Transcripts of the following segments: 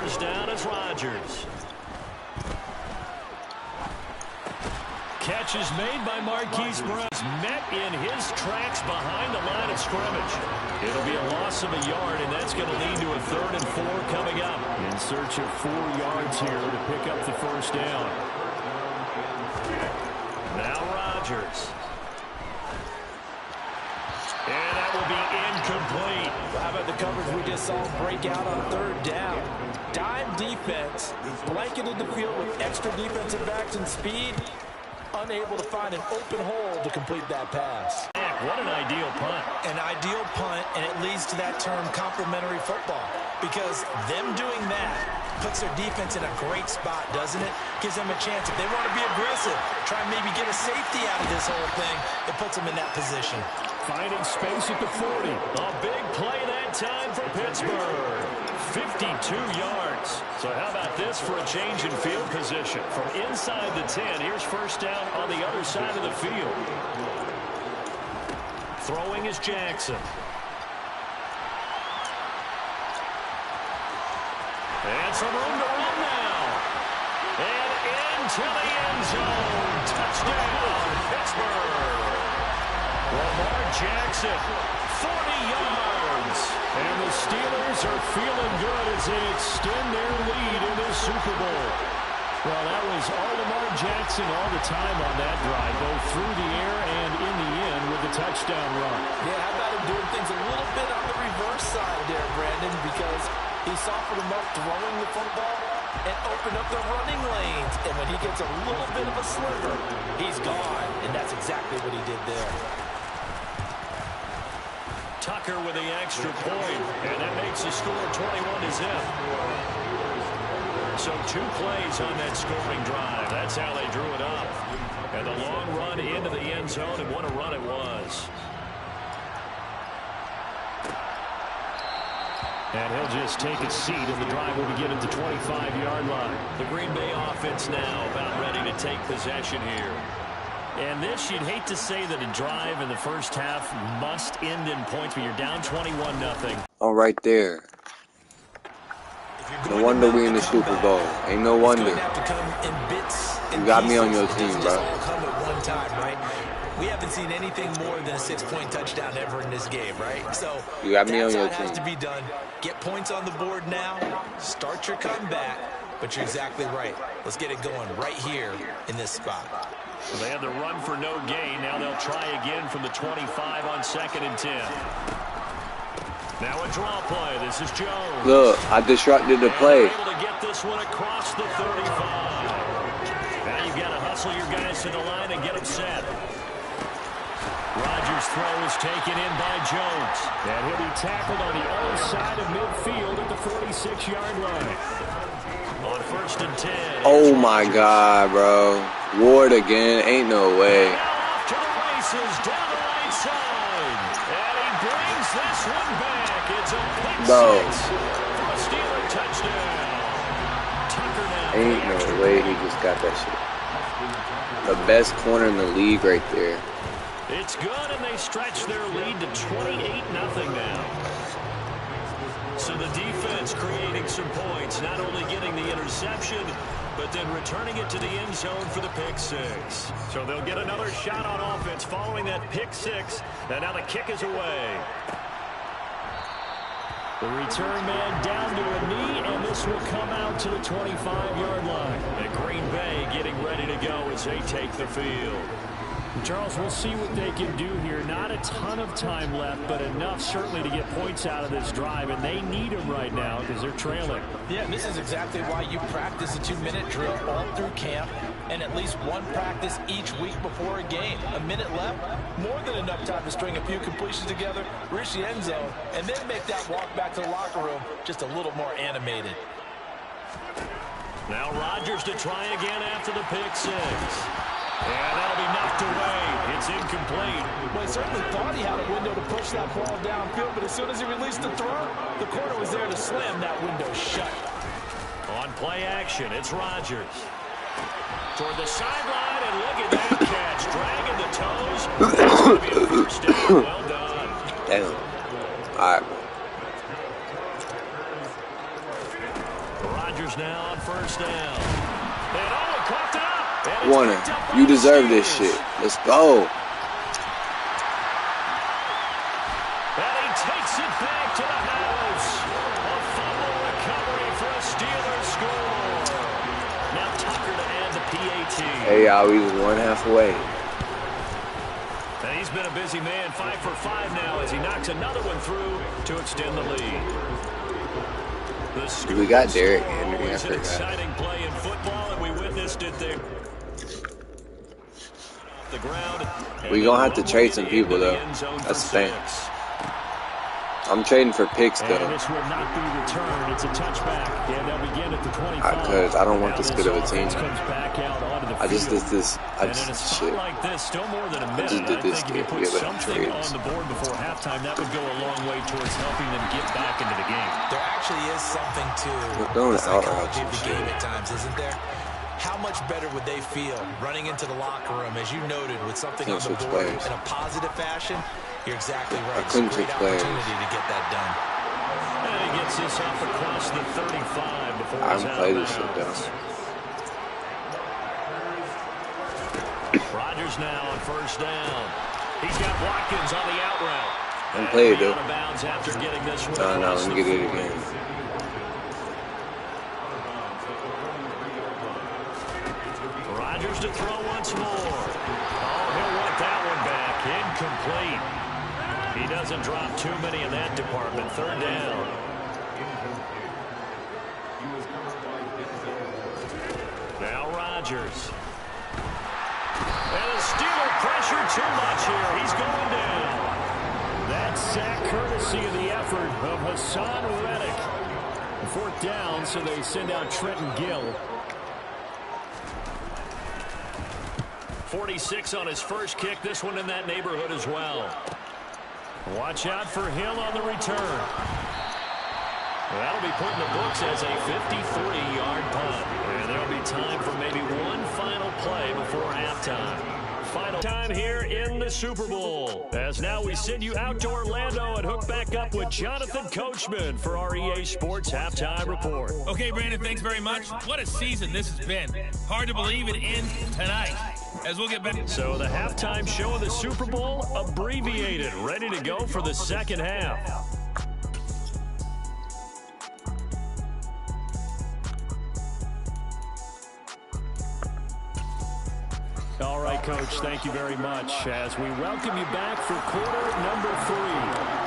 first down as Rodgers. Catch is made by Marquise Brown. Met in his tracks behind the line of scrimmage. It'll be a loss of a yard, and that's going to lead to a 3rd and 4 coming up. In search of 4 yards here to pick up the first down. Now Rodgers. And that will be incomplete. How about the coverage we just saw break out on 3rd down? Dime defense, blanketed the field with extra defensive backs and speed. Unable to find an open hole to complete that pass. What an ideal punt. An ideal punt, and it leads to that term complementary football. Because them doing that puts their defense in a great spot, doesn't it? Gives them a chance. If they want to be aggressive, try and maybe get a safety out of this whole thing, it puts them in that position. Finding space at the 40. A big play that time for Pittsburgh. 52 yards. So how about this for a change in field position? From inside the 10, here's first down on the other side of the field. Throwing is Jackson. And some room to run now. And into the end zone. Touchdown, Pittsburgh. Lamar Jackson, 40 yards. And the Steelers are feeling good as they extend their lead in the Super Bowl. Well, that was all Lamar Jackson all the time on that drive, both through the air and in the end with the touchdown run. Yeah, how about him doing things a little bit on the reverse side there, Brandon, because he softened him up throwing the football and opened up the running lanes. And when he gets a little bit of a sliver, he's gone. And that's exactly what he did there. Tucker with the extra point, and that makes the score 21-0. So 2 plays on that scoring drive. That's how they drew it up. And the long run into the end zone, and what a run it was. And he'll just take a seat, and the drive will begin at the 25-yard line. The Green Bay offense now about ready to take possession here. And this, you'd hate to say that a drive in the first half must end in points, but you're down 21-0. Oh, right there. No wonder we in the Super Bowl. Ain't no wonder. You got me on your team, bro. We haven't seen anything more than a 6-point touchdown ever in this game, right? So you got me on your team. That's how it has to be done. Get points on the board now. Start your comeback. But you're exactly right. Let's get it going right here in this spot. So they had the run for no gain. Now they'll try again from the 25 on 2nd and 10. Now a draw play. This is Jones. Look, I disrupted the play. Able to get this one across the 35. Now you've got to hustle your guys to the line and get them set. Rodgers' throw is taken in by Jones. And he'll be tackled on the other side of midfield at the 46-yard line. On 1st and 10. Oh my God, bro. Ward again. Ain't no way. Now off to the races down the right side. And he brings this one back. It's a pick six for a Steeler touchdown. Tucker now. Ain't no way he just got that shit. The best corner in the league right there. It's good, and they stretch their lead to 28-0 now. So the defense creating some points, not only getting the interception, but then returning it to the end zone for the pick six. So they'll get another shot on offense following that pick six, and now the kick is away. The return man down to a knee, and this will come out to the 25-yard line. And Green Bay getting ready to go as they take the field. Charles, we'll see what they can do here. Not a ton of time left, but enough certainly to get points out of this drive, and they need them right now because they're trailing. Yeah, and this is exactly why you practice a 2-minute drill all through camp and at least one practice each week before a game. A minute left, more than enough time to string a few completions together, reach the end zone, and then make that walk back to the locker room just a little more animated. Now Rodgers to try again after the pick six. And that'll be knocked away. It's incomplete. Well, he certainly thought he had a window to push that ball downfield, but as soon as he released the throw, the corner was there to slam that window shut. On play action, it's Rodgers. Toward the sideline, and look at that catch. Dragging the toes. That's going to be a first down. Well done. Damn. All right. Rodgers now on first down. And coughed it up. Warner, you deserve this shit. Let's go. And he takes it back to the house. A fumble recovery for a Steelers score. Now Tucker to add the PAT. Hey, y'all, we was 1/2 away. And he's been a busy man, 5 for 5 now as he knocks another one through to extend the lead. We got Derrick Henry. It's an exciting play in football, and we witnessed it there. The ground. We gonna have to trade some people though. That's the thing. I'm trading for picks though. And this will not be returned. It's a touchback. And they'll begin at the 25. Because I don't want this good of a team. Comes back out onto the I just did this. I and in a just spot shit. like this, still more than a minute. I just did this I think if you to put get better something trades. on the board before halftime, that would go a long way towards helping them get back into the game. There actually is something to throwing the out psychology of routes the and game shit. at times, isn't there? How much better would they feel running into the locker room, as you noted, with something on the Switch board players. in a positive fashion? You're exactly right. It's a couldn't great switch players. opportunity to get that done. And he gets this up across the 35 before I he's haven't out played of this shit bounds. though. Rodgers now on first down. He's got Watkins on the out route. I'm playing though. Out of bounds after getting this one. No, across let me the get it 40. again. Rodgers to throw once more. Oh, he'll want that one back. Incomplete. He doesn't drop too many in that department. Third down. Now Rodgers. And the Steeler pressure too much here. He's going down. That sack courtesy of the effort of Hassan Reddick. Fourth down, so they send out Trenton Gill. 46 on his first kick. This one in that neighborhood as well. Watch out for Hill on the return. That'll be put in the books as a 53-yard punt. And there'll be time for maybe one final play before halftime. Final time here in the Super Bowl. As now we send you out to Orlando and hook back up with Jonathan Coachman for our EA Sports Halftime Report. Okay, Brandon, thanks very much. What a season this has been. Hard to believe it ends tonight. As we'll get back. So the halftime show of the Super Bowl, abbreviated, ready to go for the second half. All right, Coach, thank you very much as we welcome you back for quarter number 3.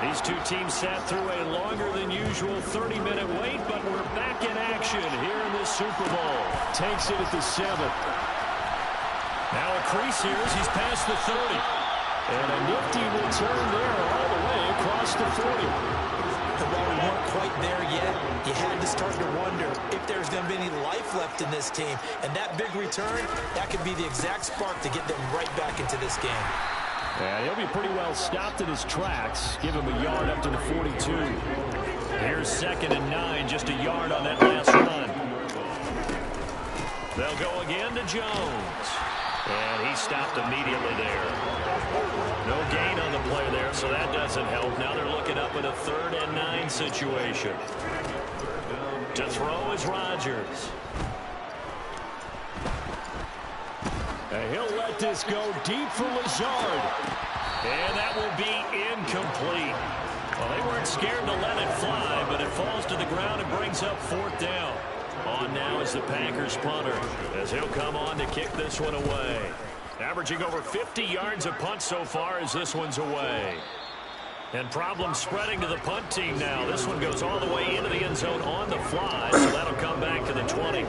These two teams sat through a longer than usual 30-minute wait, but we're back in action here in the Super Bowl. Takes it at the 7. Now a crease here as he's past the 30. And a nifty return there all the way across the 40. And while we weren't quite there yet, you had to start to wonder if there's going to be any life left in this team. And that big return, that could be the exact spark to get them right back into this game. And he'll be pretty well stopped in his tracks. Give him a yard up to the 42. Here's 2nd and 9, just a yard on that last run. They'll go again to Jones. And he stopped immediately there. No gain on the play there, so that doesn't help. Now they're looking up at a 3rd and 9 situation. To throw is Rodgers. And he'll let this go deep for Lazard. And that will be incomplete. Well, they weren't scared to let it fly, but it falls to the ground and brings up 4th down. On now is the Packers punter, as he'll come on to kick this one away. Averaging over 50 yards a punt so far as this one's away. And problems spreading to the punt team now. This one goes all the way into the end zone on the fly, so that'll come back to the 20.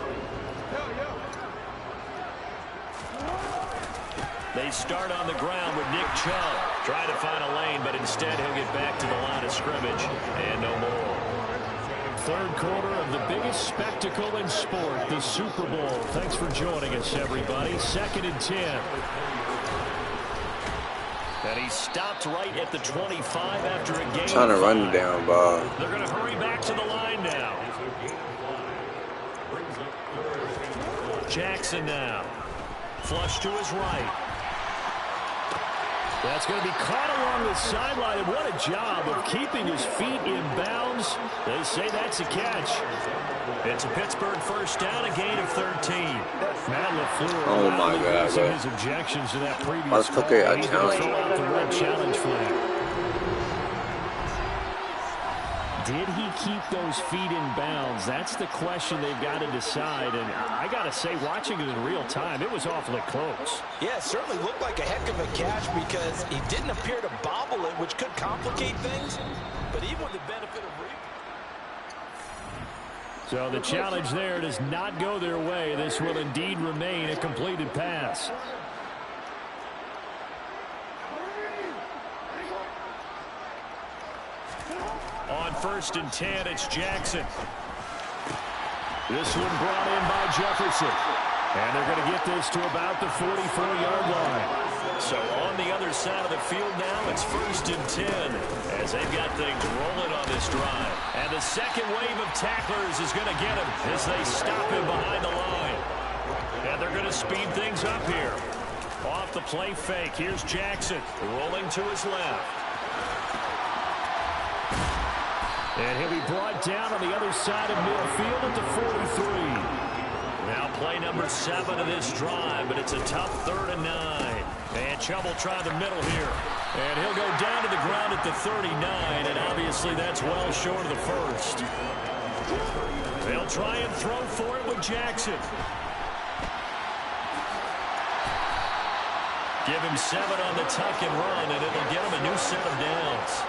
They start on the ground with Nick Chubb. Trying to find a lane, but instead he'll get back to the line of scrimmage. And no more. Third quarter of the biggest spectacle in sport, the Super Bowl. Thanks for joining us, everybody. 2nd and 10. And he stopped right at the 25 after a game. Trying to run down, ball. They're going to hurry back to the line now. Jackson now. Flush to his right. That's going to be caught along the sideline, and what a job of keeping his feet in bounds. They say that's a catch. It's a Pittsburgh first down, a gain of 13. Matt LaFleur, oh my God, bro. his objections to that previous Let's look at a challenge. throw out the red challenge flag. Did he keep those feet in bounds? That's the question they've got to decide. And I got to say, watching it in real time, it was awfully close. Yeah, it certainly looked like a heck of a catch because he didn't appear to bobble it, which could complicate things. But even with the benefit of replay. So the challenge there does not go their way. This will indeed remain a completed pass. On 1st and 10, it's Jackson. This one brought in by Jefferson. And they're going to get this to about the 44-yard line. So on the other side of the field now, it's 1st and 10 as they've got things rolling on this drive. And the second wave of tacklers is going to get him as they stop him behind the line. And they're going to speed things up here. Off the play fake, here's Jackson rolling to his left. And he'll be brought down on the other side of midfield at the 43. Now play number 7 of this drive, but it's a tough 3rd and 9. And Chubb will try the middle here. And he'll go down to the ground at the 39, and obviously that's well short of the first. They'll try and throw for it with Jackson. Give him 7 on the tuck and run, and it'll get him a new set of downs.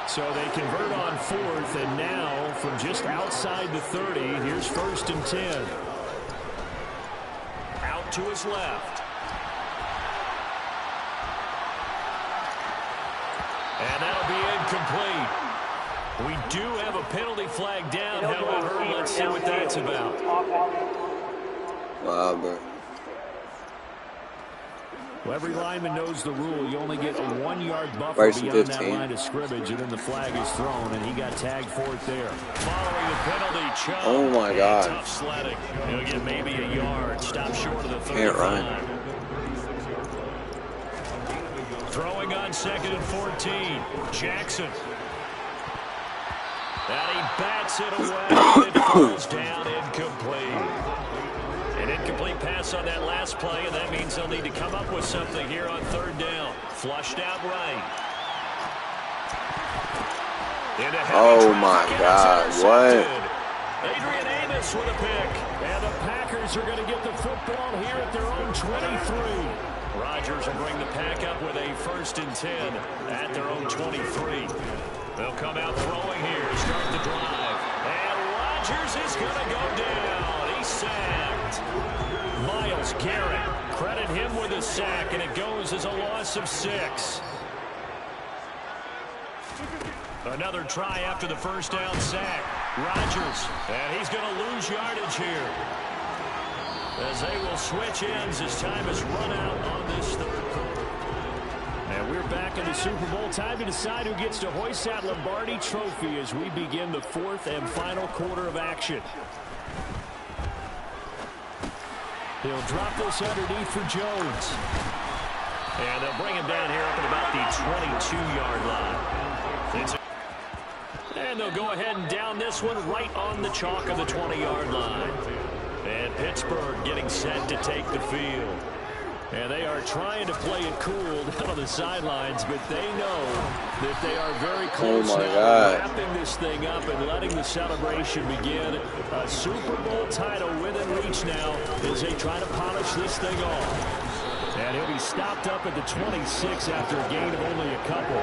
So they convert on 4th, and now from just outside the 30, here's 1st and 10. Out to his left. And that'll be incomplete. We do have a penalty flag down, however, let's see what that's about. Wow, bro. Well, every lineman knows the rule. You only get a 1-yard buffer beyond that line of scrimmage, and then the flag is thrown, and he got tagged for it there. Following the penalty, Chubb. Oh, my God. Tough sledding. He'll get maybe a yard. Stop short of the 35. Can't run. Throwing on 2nd and 14. Jackson. And he bats it away. It falls down incomplete. An incomplete pass on that last play, and that means they'll need to come up with something here on 3rd down. Flushed out right. Oh, my God. What? Adrian Amos with a pick. And the Packers are going to get the football here at their own 23. Rodgers will bring the pack up with a 1st and 10 at their own 23. They'll come out throwing here to start the drive. And Rodgers is going to go down. He's sacked. Myles Garrett, credit him with a sack, and it goes as a loss of 6. Another try after the first down sack. Rodgers, and he's going to lose yardage here, as they will switch ends as time is run out on this third. And we're back in the Super Bowl. Time to decide who gets to hoist that Lombardi trophy as we begin the 4th and final quarter of action. He'll drop this underneath for Jones. And they'll bring him down here up at about the 22-yard line. And they'll go ahead and down this one right on the chalk of the 20-yard line. And Pittsburgh getting set to take the field. And they are trying to play it cool down on the sidelines, but they know that they are very close now, wrapping this thing up and letting the celebration begin. A Super Bowl title within reach now as they try to polish this thing off. And he'll be stopped up at the 26 after a gain of only a couple.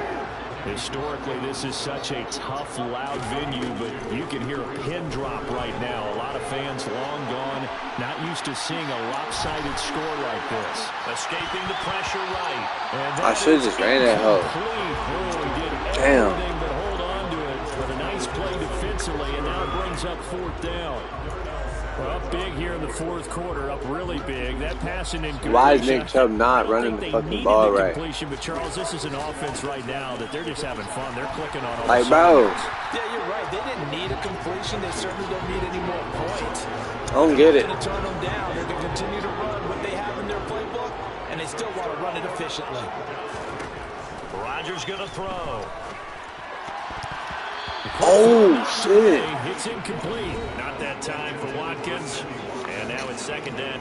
Historically, this is such a tough, loud venue, but you can hear a pin drop right now. A lot of fans long gone, not used to seeing a lopsided score like this. Escaping the pressure right. I should have just ran that hoe. Damn. But hold on to it. But a nice play defensively, and now it brings up 4th down. Well, up big here in the 4th quarter, up really big. That passing incompletion. Why is Nick Chubb not running the fucking ball right? But Charles, this is an offense right now that they're just having fun. They're clicking on all like, bro. Yeah, you're right. They didn't need a completion. They certainly don't need any more points. I don't get it. They're going to turn them down. They're going to continue to run what they have in their playbook, and they still want to run it efficiently. Rodgers going to throw. Oh, shit. It's incomplete. Not that time for Watkins. And now it's second down.